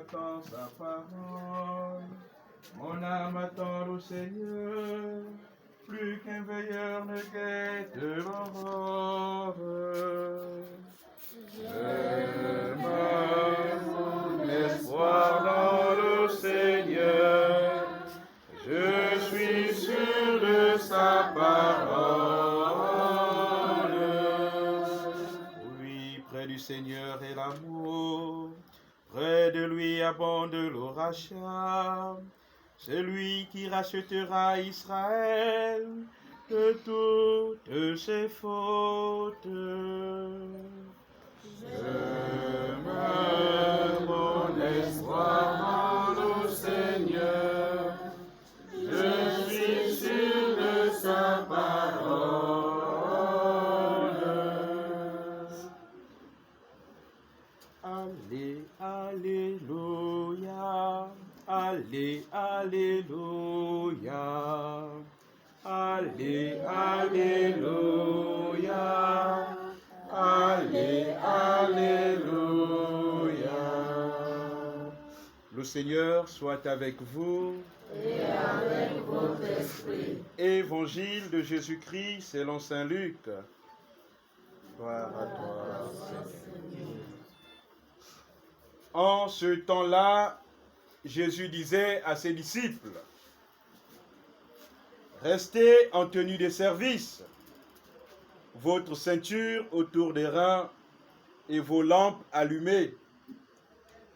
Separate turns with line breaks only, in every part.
attend sa parole. Mon âme attend le Seigneur, plus qu'un veilleur ne guette l'aurore. Je mets mon espoir dans le Seigneur, je suis sûr de sa parole. Oui, près du Seigneur est l'amour, près de lui abonde le rachat. C'est lui qui rachètera Israël de toutes ses fautes. Je mets mon espoir dans le Seigneur, je suis sûr de sa parole. Allez, alléluia, allez, alléluia, allez, alléluia, allez, alléluia. Le Seigneur soit avec vous.
Et avec votre esprit.
Évangile de Jésus-Christ selon saint Luc. Gloire à toi, Seigneur. En ce temps-là, Jésus disait à ses disciples, « Restez en tenue de service, votre ceinture autour des reins et vos lampes allumées.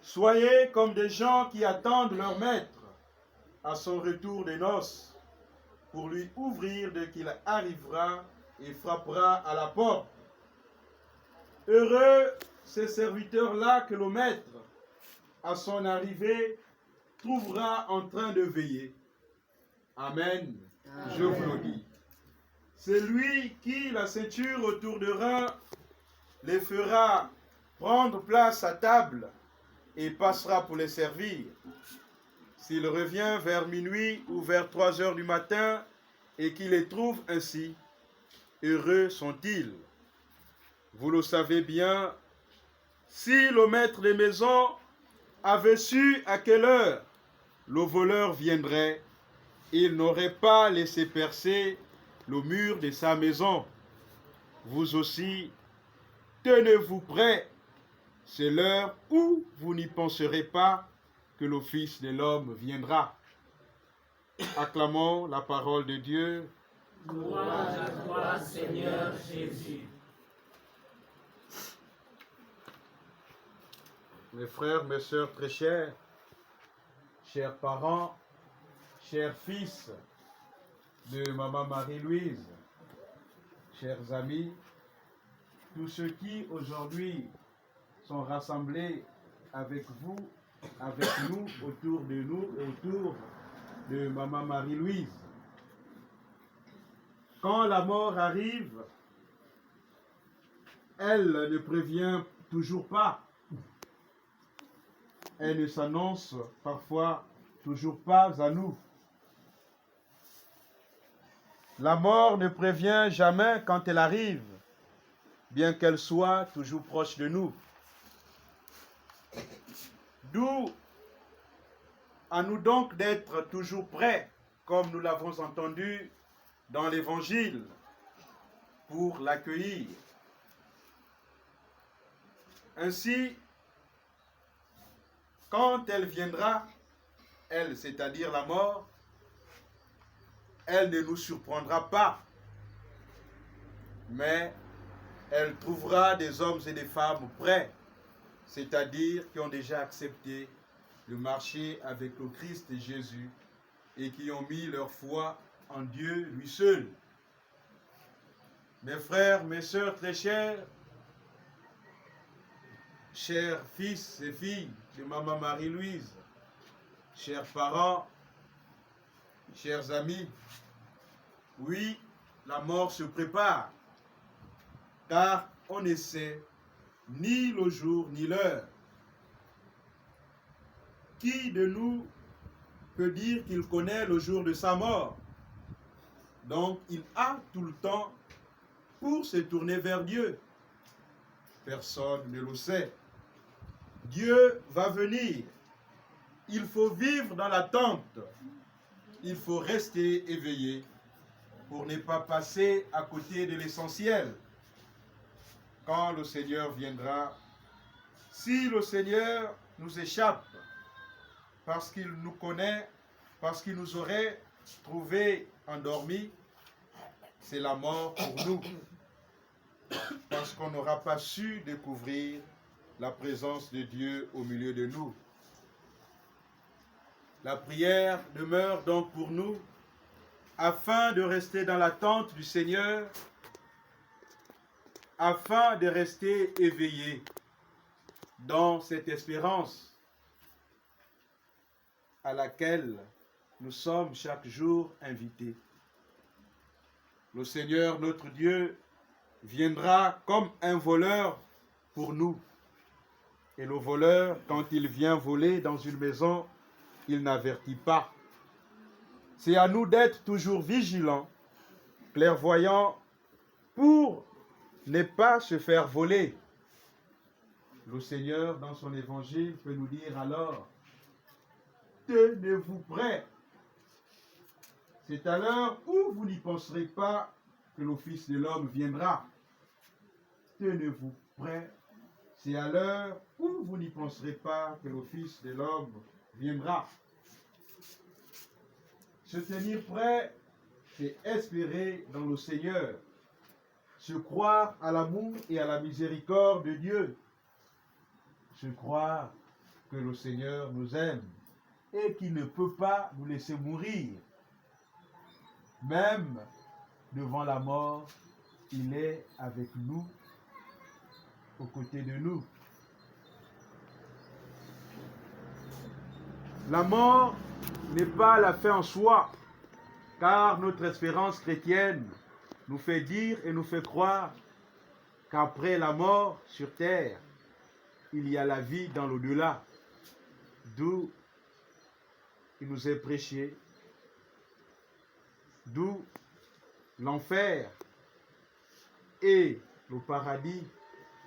Soyez comme des gens qui attendent leur maître à son retour des noces, pour lui ouvrir dès qu'il arrivera et frappera à la porte. Heureux ces serviteurs-là que le maître, à son arrivée, trouvera en train de veiller. Amen. Amen. Je vous le dis. C'est lui qui, la ceinture autour de reins, les fera prendre place à table et passera pour les servir. S'il revient vers minuit ou vers 3 heures du matin et qu'il les trouve ainsi, heureux sont-ils. Vous le savez bien, si le maître des maisons avait su à quelle heure le voleur viendrait, il n'aurait pas laissé percer le mur de sa maison. Vous aussi, tenez-vous prêts. C'est l'heure où vous n'y penserez pas que le Fils de l'homme viendra. Acclamons la parole de Dieu.
Gloire à toi, Seigneur Jésus.
Mes frères, mes sœurs très chers, chers parents, chers fils de Maman Marie-Louise, chers amis, tous ceux qui aujourd'hui sont rassemblés avec vous, avec nous, autour de nous et autour de Maman Marie-Louise. Quand la mort arrive, elle ne prévient toujours pas. Elle ne s'annonce parfois toujours pas à nous. La mort ne prévient jamais quand elle arrive, bien qu'elle soit toujours proche de nous. D'où à nous donc d'être toujours prêts, comme nous l'avons entendu dans l'Évangile, pour l'accueillir. Ainsi, quand elle viendra, elle, c'est-à-dire la mort, elle ne nous surprendra pas, mais elle trouvera des hommes et des femmes prêts, c'est-à-dire qui ont déjà accepté de marcher avec le Christ et Jésus et qui ont mis leur foi en Dieu lui seul. Mes frères, mes sœurs très chers, chers fils et filles de Maman Marie-Louise, chers parents, chers amis, oui, la mort se prépare, car on ne sait ni le jour ni l'heure. Qui de nous peut dire qu'il connaît le jour de sa mort? Donc, il a tout le temps pour se tourner vers Dieu. Personne ne le sait. Dieu va venir il faut vivre dans l'attente. Il faut rester éveillé pour ne pas passer à côté de l'essentiel. Quand le Seigneur viendra, si le Seigneur nous échappe, parce qu'il nous connaît, parce qu'il nous aurait trouvés endormis, c'est la mort pour nous. Parce qu'on n'aura pas su découvrir la présence de Dieu au milieu de nous. La prière demeure donc pour nous, afin de rester dans l'attente du Seigneur, afin de rester éveillés dans cette espérance à laquelle nous sommes chaque jour invités. Le Seigneur, notre Dieu, viendra comme un voleur pour nous. Et le voleur, quand il vient voler dans une maison, il n'avertit pas. C'est à nous d'être toujours vigilants, clairvoyants, pour ne pas se faire voler. Le Seigneur, dans son évangile, peut nous dire alors, tenez-vous prêts. C'est à l'heure où vous n'y penserez pas que le Fils de l'homme viendra. Tenez-vous prêts. C'est à l'heure où vous n'y penserez pas que le Fils de l'homme viendra. Se tenir prêt, c'est espérer dans le Seigneur. Se croire à l'amour et à la miséricorde de Dieu. Se croire que le Seigneur nous aime et qu'il ne peut pas nous laisser mourir. Même devant la mort, il est avec nous, aux côtés de nous. La mort n'est pas la fin en soi, car notre espérance chrétienne nous fait dire et nous fait croire qu'après la mort sur terre, il y a la vie dans l'au-delà, d'où il nous est prêché, d'où l'enfer et le paradis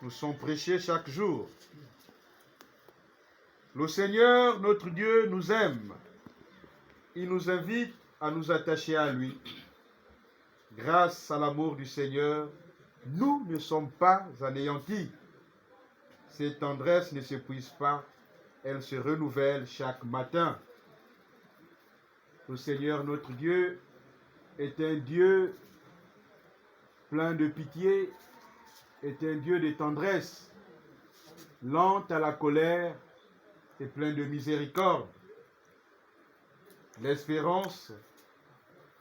nous sont prêchés chaque jour. Le Seigneur, notre Dieu, nous aime. Il nous invite à nous attacher à lui. Grâce à l'amour du Seigneur, nous ne sommes pas anéantis. Cette tendresse ne s'épuise pas, elle se renouvelle chaque matin. Le Seigneur, notre Dieu, est un Dieu plein de pitié, est un Dieu de tendresse, lent à la colère et plein de miséricorde. L'espérance,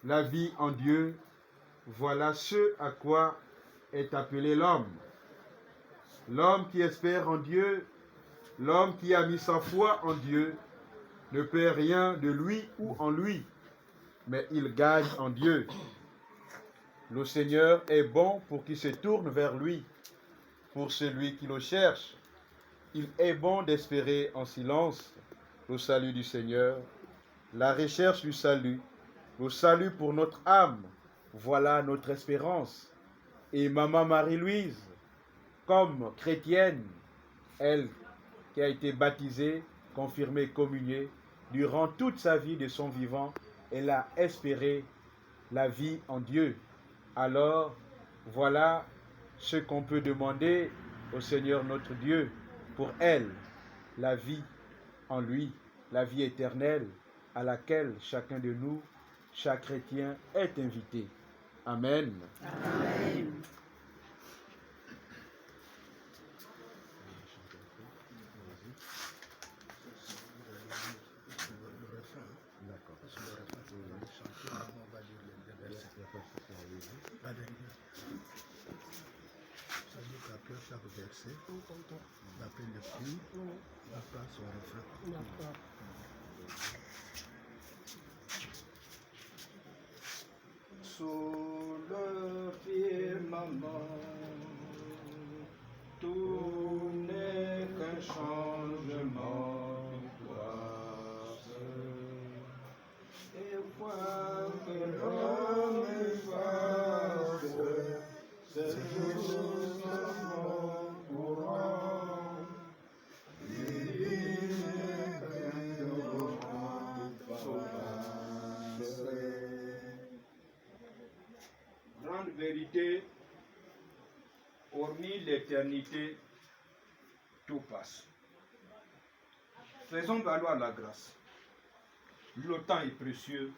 la vie en Dieu, voilà ce à quoi est appelé l'homme. L'homme qui espère en Dieu, l'homme qui a mis sa foi en Dieu, ne perd rien de lui ou en lui, mais il gagne en Dieu. Le Seigneur est bon pour qui se tourne vers lui, pour celui qui le cherche. Il est bon d'espérer en silence le salut du Seigneur, la recherche du salut, le salut pour notre âme. Voilà notre espérance. Et Maman Marie-Louise, comme chrétienne, elle qui a été baptisée, confirmée, communiée, durant toute sa vie de son vivant, elle a espéré la vie en Dieu. Alors, voilà ce qu'on peut demander au Seigneur notre Dieu pour elle, la vie en lui, la vie éternelle à laquelle chacun de nous, chaque chrétien, est invité. Amen.
Amen.
Chaque verset, après le prix, la place au refrain.
Sous le firmament, tout n'est qu'un changement de place. Et point que l'homme efface, c'est juste mon courant. Il est vérité, hormis l'éternité, tout passe. Faisons valoir la grâce. Le temps est précieux,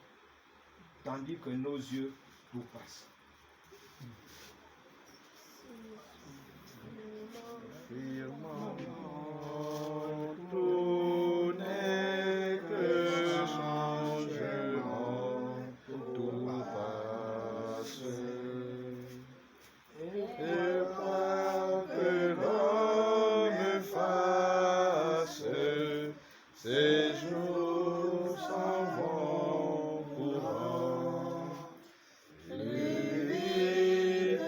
tandis que nos yeux, tout passe.
Tout n'est que changement, tout passe. Et quoi que l'homme fasse, ces jours s'en vont courant. Plus vite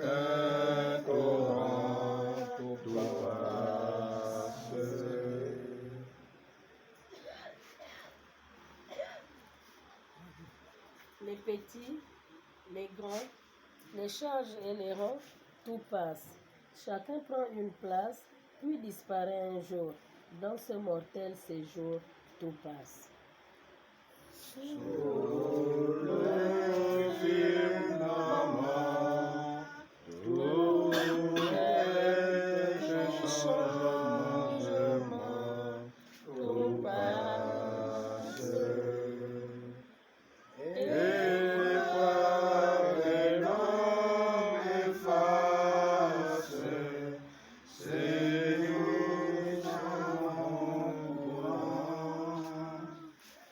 qu'un torrent, tout passe.
Les petits, les grands, les charges et les rangs, tout passe. Chacun prend une place, puis disparaît un jour. Dans ce mortel séjour, tout passe.
Sous le firmament, tout est changement, tout passe. Et quoi que l'homme fasse, c'est nous s'en courant.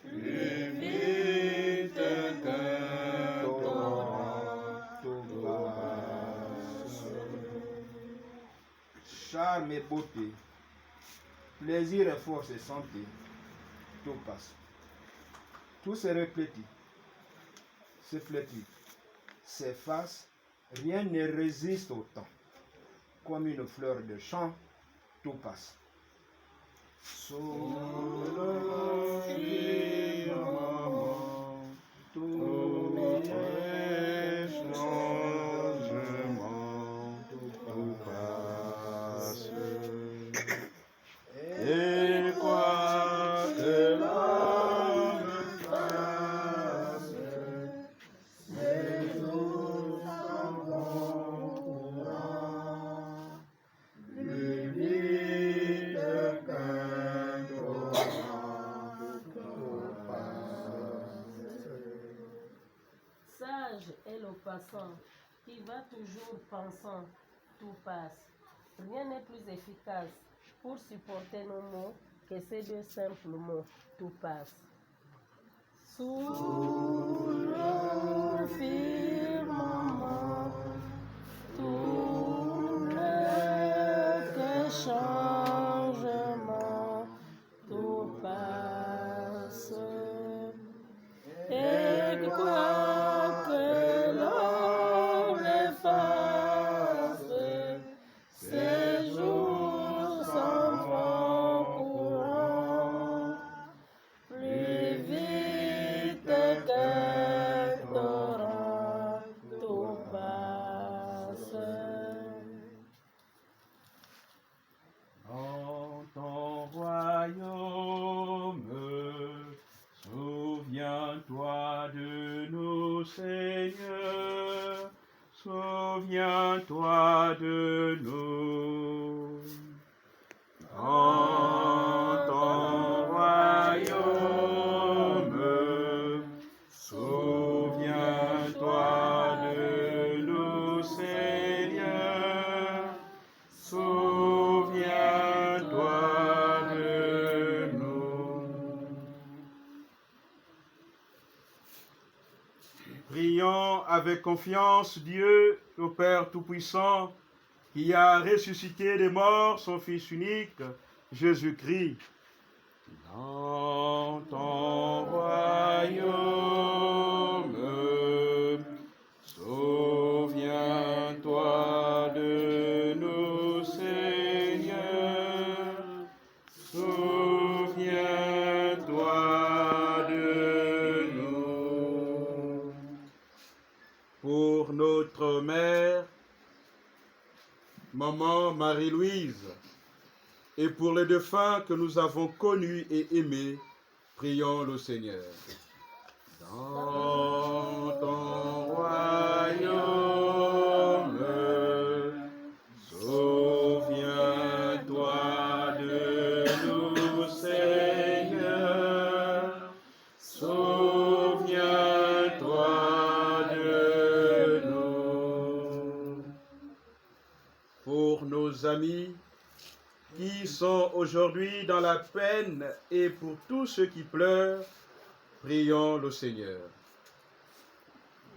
Plus vite qu'un torrent, tout passe.
Charme et beauté, plaisir et force et santé, tout passe. Tout se reflétit, se flétrit, s'efface, rien ne résiste au temps. Comme une fleur de champ, tout passe. Sous le firmament, tout est changement, tout passe.
Et quoi que l'homme fasse, c'est nous s'en vont courant. Plus vite qu'un torrent, tout passe.
Sage est le passant, qui va toujours pensant, tout passe. Rien n'est plus efficace pour supporter nos maux que ces deux simples mots, tout passe. Sous le firmament, tout n'est que changement, tout passe. Et quoi que l'homme fasse, ces jours s'en vont courant. Plus vite qu'un torrent, tout passe.
Dans ton royaume, souviens-toi de nous, Seigneur, souviens-toi de nous. Dans ton royaume, souviens-toi de nous, Seigneur, souviens-toi de nous. Prions avec confiance Dieu, le Père Tout-Puissant, qui a ressuscité des morts son Fils unique, Jésus-Christ. Dans ton royaume, souviens-toi de nous, Seigneur, souviens-toi de nous. Pour notre mère, Maman Marie-Louise, et pour les défunts que nous avons connus et aimés, prions le Seigneur. Dans ton royaume, pour nos amis qui sont aujourd'hui dans la peine et pour tous ceux qui pleurent, prions le Seigneur.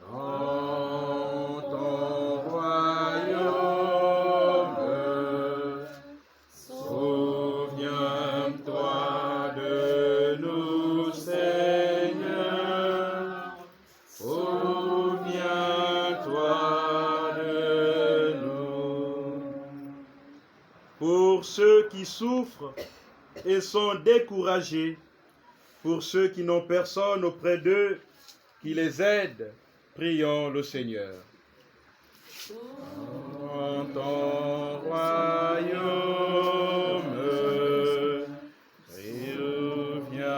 Dans ton royaume, souviens-toi de nous, Seigneur. Souviens-toi de nous. Pour ceux qui souffrent et sont découragés, pour ceux qui n'ont personne auprès d'eux qui les aide, prions le Seigneur. Dans ton royaume, souviens-toi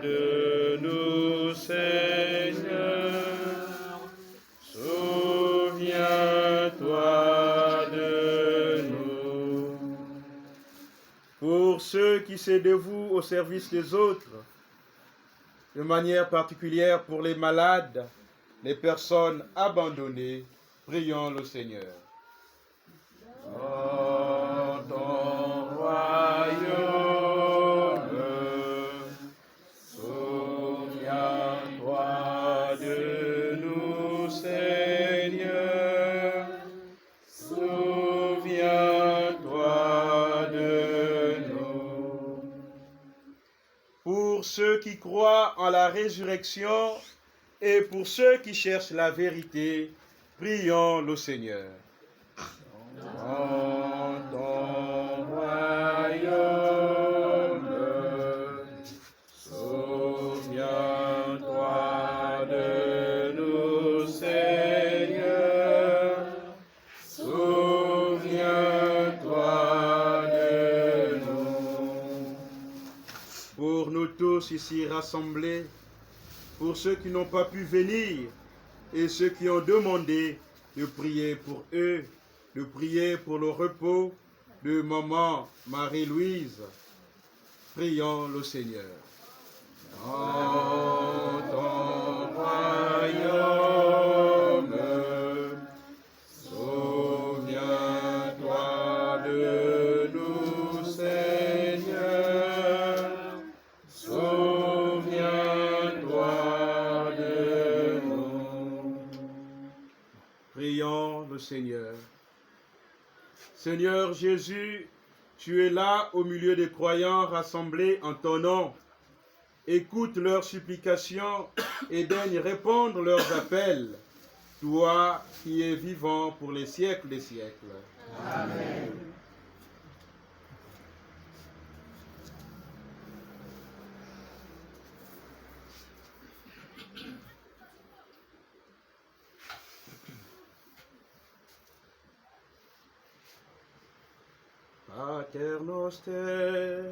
de nous, Seigneur. Souviens-toi de nous. Pour ceux qui se dévouent au service des autres, de manière particulière pour les malades, les personnes abandonnées, prions le Seigneur. Dans ton royaume, souviens-toi de nous, Seigneur. Souviens-toi de nous. Pour ceux qui croient en la résurrection et pour ceux qui cherchent la vérité, prions le Seigneur. Dans ton royaume, souviens-toi de nous, Seigneur. Souviens-toi de nous. Pour nous tous ici rassemblés, pour ceux qui n'ont pas pu venir et ceux qui ont demandé de prier pour eux, de prier pour le repos de maman Marie-Louise, prions le Seigneur. Dans ton royaume, souviens-toi de nous, Seigneur. Souviens-toi de nous. Prions le Seigneur. Seigneur Jésus, tu es là au milieu des croyants rassemblés en ton nom. Écoute leurs supplications et daigne répondre leurs appels. Toi qui es vivant pour les siècles des siècles. Amen. Pater noster,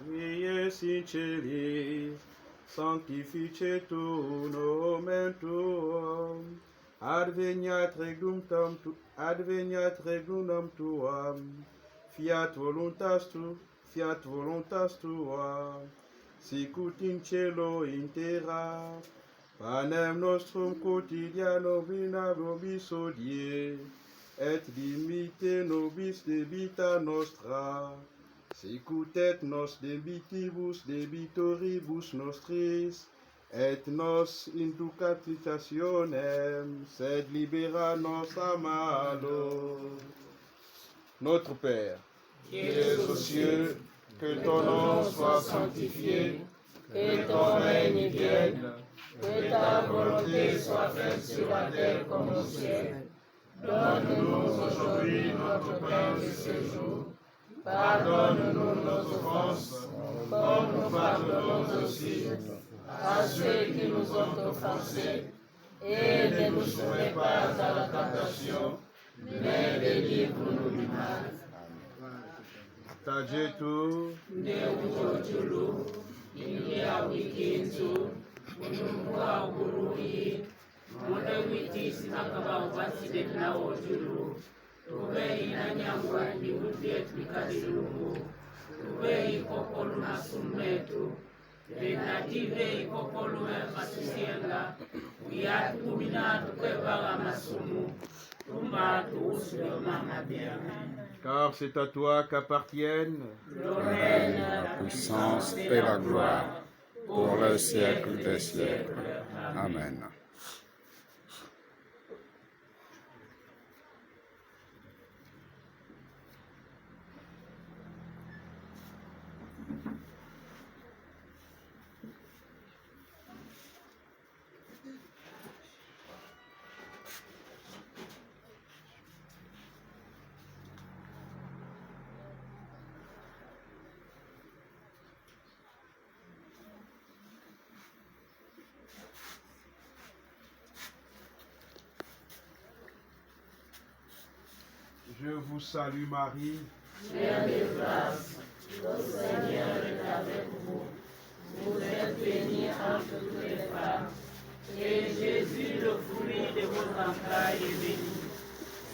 qui es in celis, sanctificetur nomen tuum, adveniat regnum tuam, fiat voluntas tua, sicut in cielo in terra, panem nostrum quotidianum vina nobis hodie, et dimite nobis debita nostra, sicut et nos debitibus debitoribus nostris, et nos inducat tentationem, sed libera nos a malo. Notre Père, qui es aux cieux, que ton nom soit sanctifié,
que ton règne vienne, que ta volonté soit faite sur la terre comme au ciel. Donne-nous aujourd'hui notre pain de ce jour. Pardonne-nous nos offenses, comme nous pardonnons aussi à ceux qui nous ont offensés. Et ne nous soumets pas à la tentation, mais délivre-nous du mal.
Tajetu,
Neutotulu, India Wikinzu, Unumwa Urui, Mona Witis Nakaba Wasi na Ojulu, Tube Inanyangwa ni Udiet Mikadilumu, Tube Ikokolu na Sumetu, Renative Ikokolu Masusienga, Uyat Kumina Tukebaga Masumu,
pas tous le ma bien.
Car c'est à toi qu'appartiennent
Le règne,
La puissance et la gloire pour le siècle des siècles. Amen.
Je vous salue Marie,
pleine de grâce, le Seigneur est avec vous. Vous êtes bénie entre toutes les femmes, et Jésus, le fruit de vos entrailles, est béni.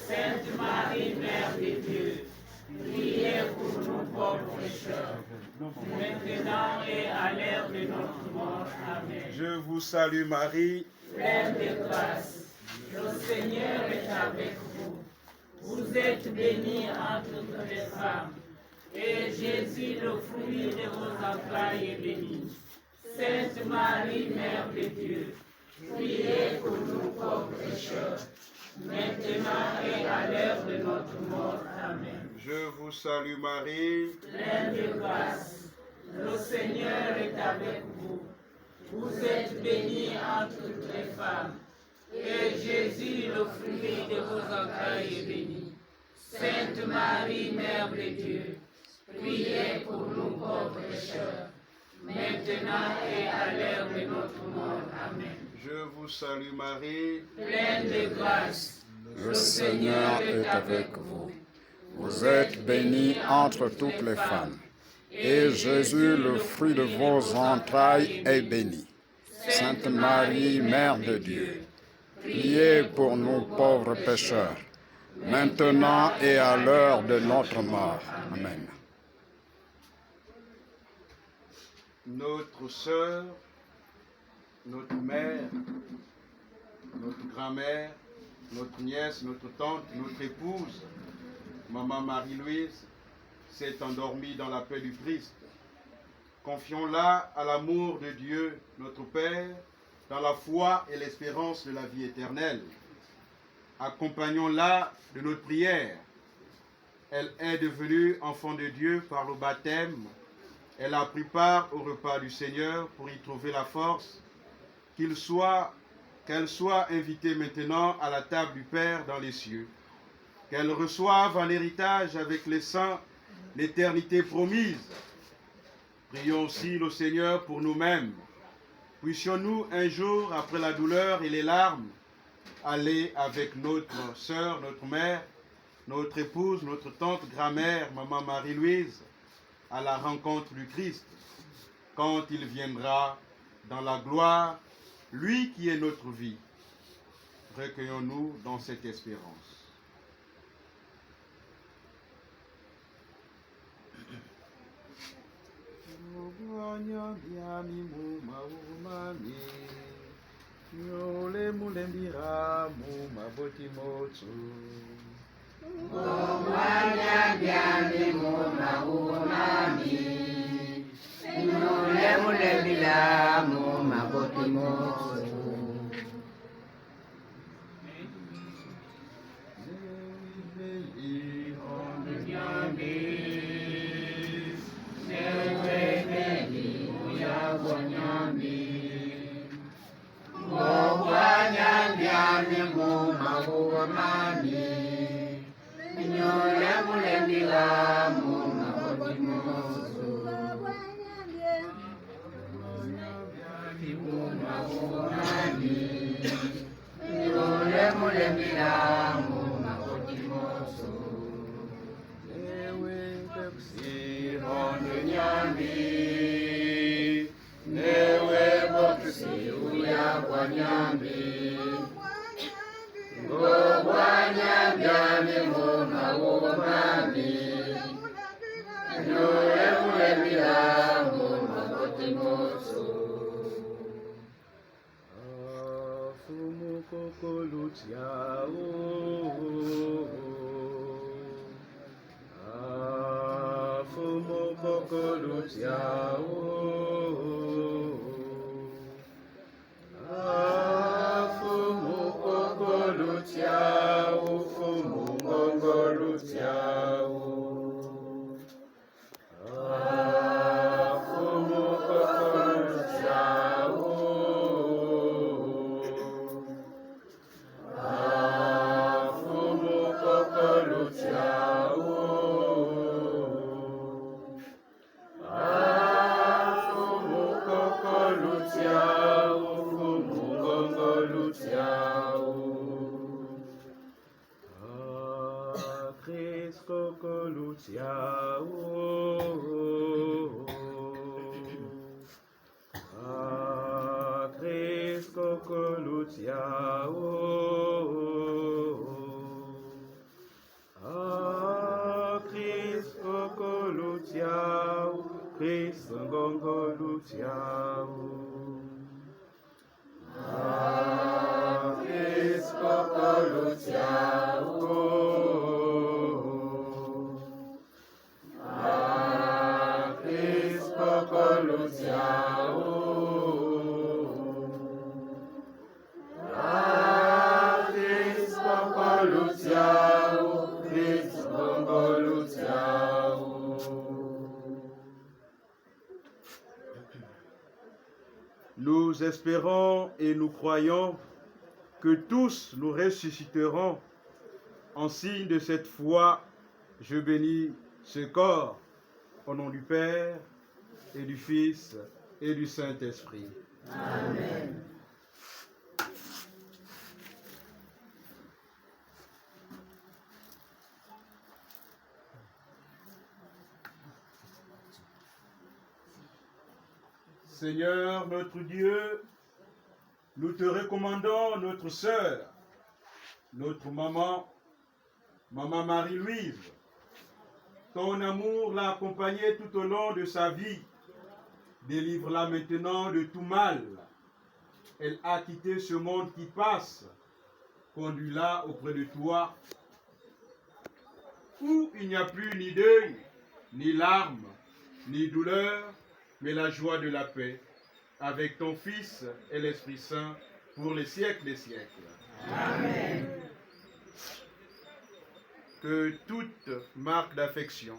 Sainte Marie, Mère de Dieu, priez pour nous pauvres pécheurs, maintenant et à l'heure de notre mort. Amen.
je vous salue Marie,
Pleine de grâce, le Seigneur est avec vous. Vous êtes bénie entre toutes les femmes, et Jésus, le fruit de vos entrailles, est béni. Sainte Marie, Mère de Dieu, priez pour nous pauvres pécheurs, maintenant et à l'heure de notre mort. Amen.
je vous salue Marie,
Pleine de grâce, le Seigneur est avec vous. Vous êtes bénie entre toutes les femmes, et Jésus, le fruit de vos entrailles, est béni. Sainte Marie, Mère de Dieu, priez pour nous pauvres pécheurs, maintenant et à l'heure de notre mort. Amen.
je vous salue Marie,
Pleine de grâce,
Le Seigneur est avec vous. Vous êtes bénie entre toutes les femmes, et Jésus, le fruit de vos entrailles, est béni. Sainte Marie, Mère de Dieu, priez pour nous pauvres pécheurs, maintenant et à l'heure de notre mort. Amen.
notre sœur, notre mère, notre grand-mère, notre nièce, notre tante, notre épouse, Maman Marie-Louise, s'est endormie dans la paix du Christ. Confions-la à l'amour de Dieu, notre Père, dans la foi et l'espérance de la vie éternelle. Accompagnons-la de notre prière. Elle est devenue enfant de Dieu par le baptême. Elle a pris part au repas du Seigneur pour y trouver la force. Qu'elle soit invitée maintenant à la table du Père dans les cieux. Qu'elle reçoive en héritage avec les saints l'éternité promise. Prions aussi le Seigneur pour nous-mêmes. Puissions-nous un jour, après la douleur et les larmes, aller avec notre sœur, notre mère, notre épouse, notre tante, grand-mère, Maman Marie-Louise, à la rencontre du Christ, quand il viendra dans la gloire, lui qui est notre vie. Recueillons-nous dans cette espérance. Nous espérons et nous croyons que tous nous ressusciterons. En signe de cette foi, je bénis ce corps au nom du Père et du Fils et du Saint-Esprit.
Amen.
Seigneur notre Dieu, nous te recommandons notre sœur, notre maman, Maman Marie-Louise. Ton amour l'a accompagnée tout au long de sa vie. Délivre-la maintenant de tout mal. Elle a quitté ce monde qui passe. Conduis-la auprès de toi, où il n'y a plus ni deuil, ni larmes, ni douleur, mais la joie de la paix, avec ton Fils et l'Esprit Saint, pour les siècles des siècles.
Amen.
Que toute marque d'affection,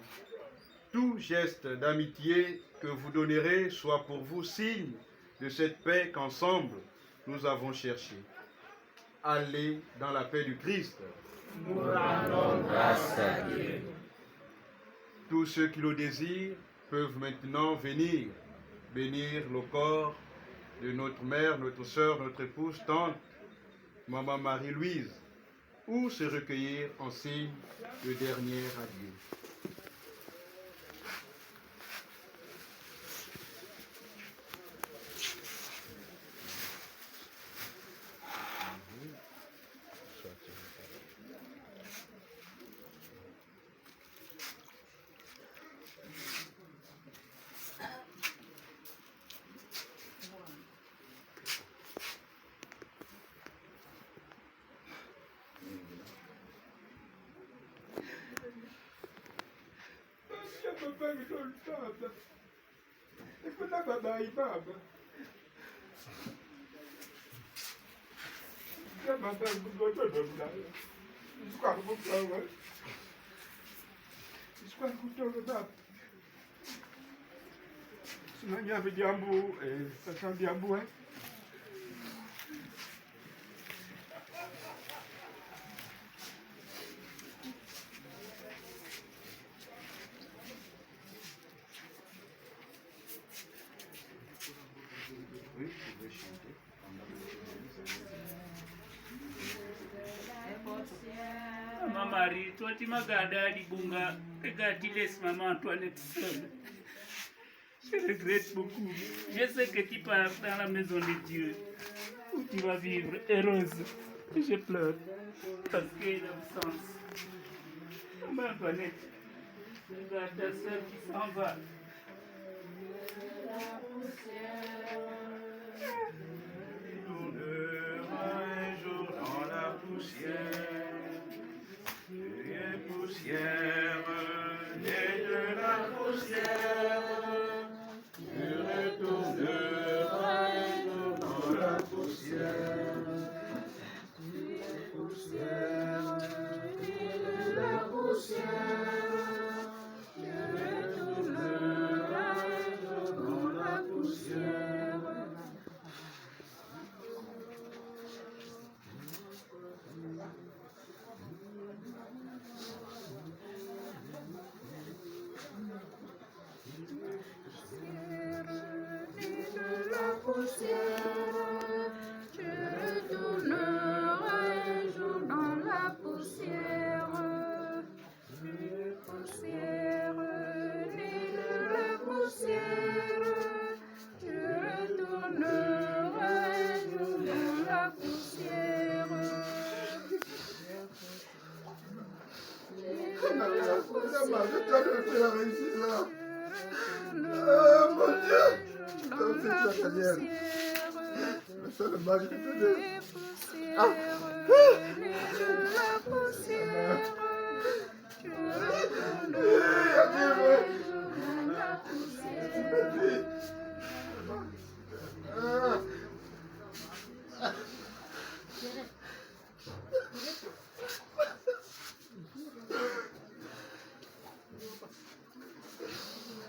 tout geste d'amitié que vous donnerez soit pour vous signe de cette paix qu'ensemble nous avons cherchée. Allez dans la paix du Christ.
Nous rendons grâce à Dieu.
Tous ceux qui le désirent peuvent maintenant venir bénir le corps de notre mère, notre sœur, notre épouse, tante, Maman Marie-Louise, ou se recueillir en signe de dernier adieu.
Maman Marie, toi tu m'as gardé à Dibunga, regarde, tu laisses maman Antoinette seule. Je regrette beaucoup. Je sais que tu pars dans la maison de Dieu, où tu vas vivre heureuse. Je pleure parce qu'il y a une absence. Maman Antoinette, regarde ta soeur qui s'en va.
Un jour dans la poussière, tu es poussière, et de la poussière
poussière. Je retournerai un jour dans la poussière. Poussière, né de la poussière. Je retournerai un jour dans la poussière.